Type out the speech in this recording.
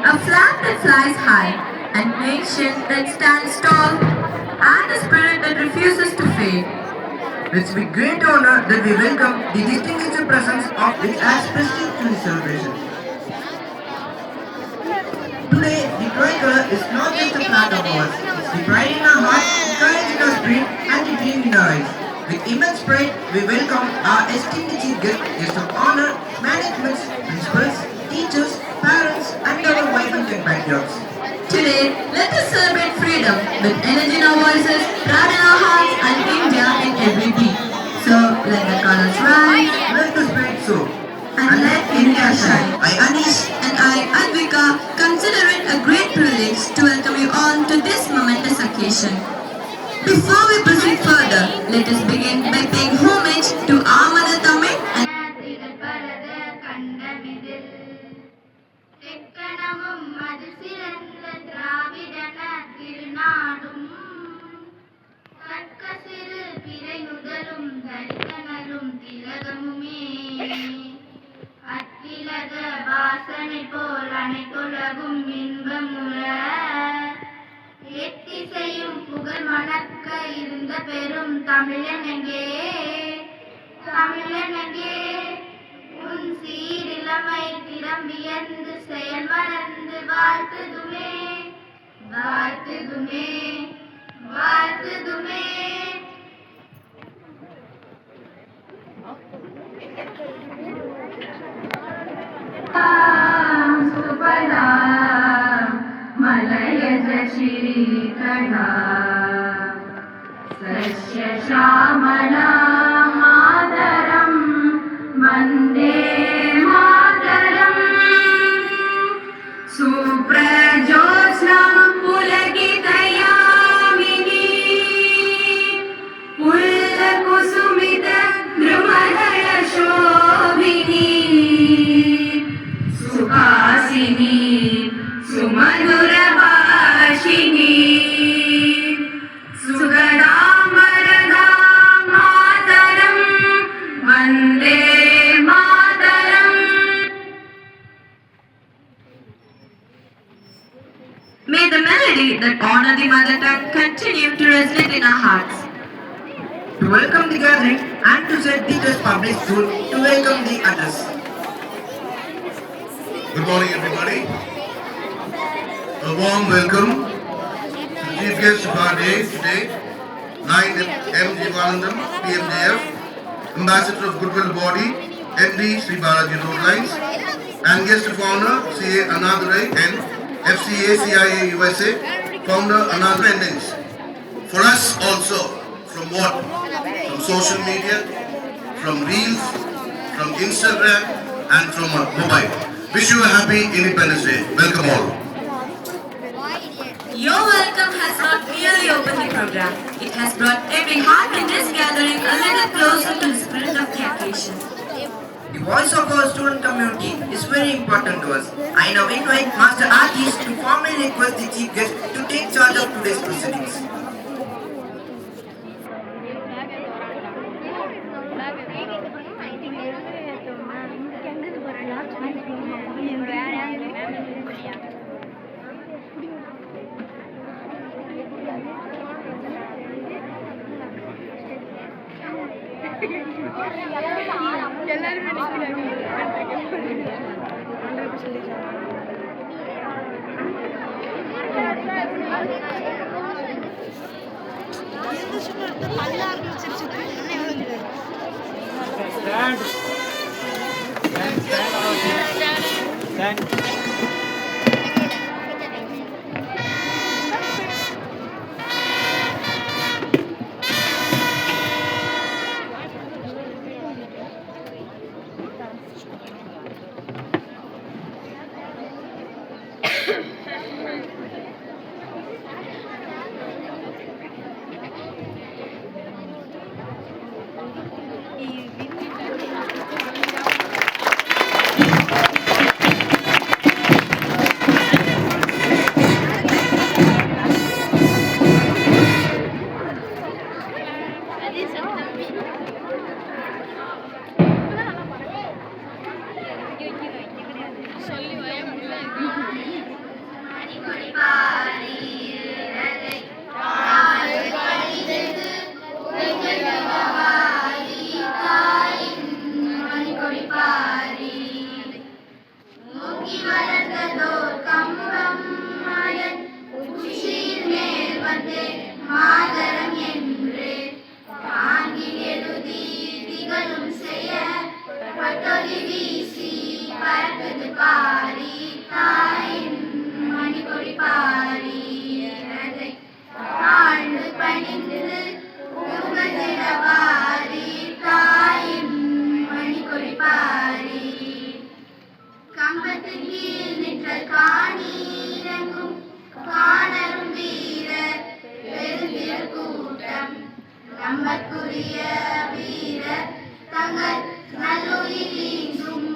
a flag that flies high, a nation that stands tall, and a spirit that refuses to fade. It's with great honor that we welcome the distinguished presence of which adds prestige to the celebration. Today, the tricolor is not just a flag of ours, it's the pride in our hearts, the courage in our spirit, and the dream in our eyes. With immense pride, we welcome our esteemed chief guest, guest of honor, managements, principals, teachers, parents, and our vibrant compatriots. Today, let us celebrate freedom with energy in our voices, pride in our hearts, and India in every beat. So, let the colors rise, Let the spirit soar. and let India shine. I, Anish, And I, Advika, consider it a great privilege to welcome you all to this momentous occasion. Before we proceed further, let us begin by paying homage to our mother Tamil and திகழ்பரத கண்டமிதில் தெக்கணமும் அது சிறந்த திராவிடன திருநாடும் கற்க சிறு பிறை நுதலும் தரித்தனரும் திலகமுமே அத்திலக வாசனை போல் அனைத்துலகும் இன்பமுற எத்திசையும் புகழ் மணக்க இருந்த பெரும் தமிழனங்கே தமிழனங்கே உன் சீரிழமை திறம் வியந்து செயல் மறந்து வாழ்த்துதுமே வாழ்த்துதுமே வாழ்த்துதுமே Subhada மலயஜ ஸ்ரீகணா சஸ்ய Shyamala Mataram Vande Mataram சுப்ரஜோத்ஸ்னா புலகிதயாமினி புல்லகுசுமித த்ருமதய சோபினி Suhasini சுமதுர Bhashini சுகதாமரதா Mataram Vande Mataram. may the melody that honor the mother tongue continue to resonate in our hearts. to welcome the gathering and to set Teachers Public School to welcome the others. Good morning, everybody. A warm welcome to the chief guest of our day today, 9 M. Jeevanandam, PMJF, Ambassador of Goodwill Body, MD Sri Balaji Road Lines, and guest of honor, CA Annadurai and FCA CIA USA, founder Annadurai Endings. For us also, from what? From social media, from Reels, from Instagram, and from mobile. Wish you a happy Independence Day. Welcome all. Your welcome has not merely opened the program, it has brought every heart in this gathering a little closer to the spirit of the occasion. The voice of our student community is very important to us. I now invite Master Artist to formally request the chief guest to take charge of today's proceedings. மணிக்கொடிப்பாரி நாடு கழிதது உரைத்தவாரி தாயின் மணிக்கொடிப்பாரி மூக்கி வளர்ந்ததோர் கம்பம் மயன் உச்சியின் மேல் வந்து மாதரம் என்று தாங்கில் எழுதி திகழும் செய்ய பட்டொலி வீசி பறக்குது பாரி தாயின் மணிக்கொடிப்பாரி ஆண்டு பணிந்து உகதிடவாரி தாயின் மணிக்கொடிப்பாரி கம்பத்தின் கீழ் நின்ற காணீரங்கும் காணரும் வீரர் பெருந்திரள் கூட்டம் நம்பற்குரிய வீரர் தங்கள் நல்லுயிர் ஈன்றும்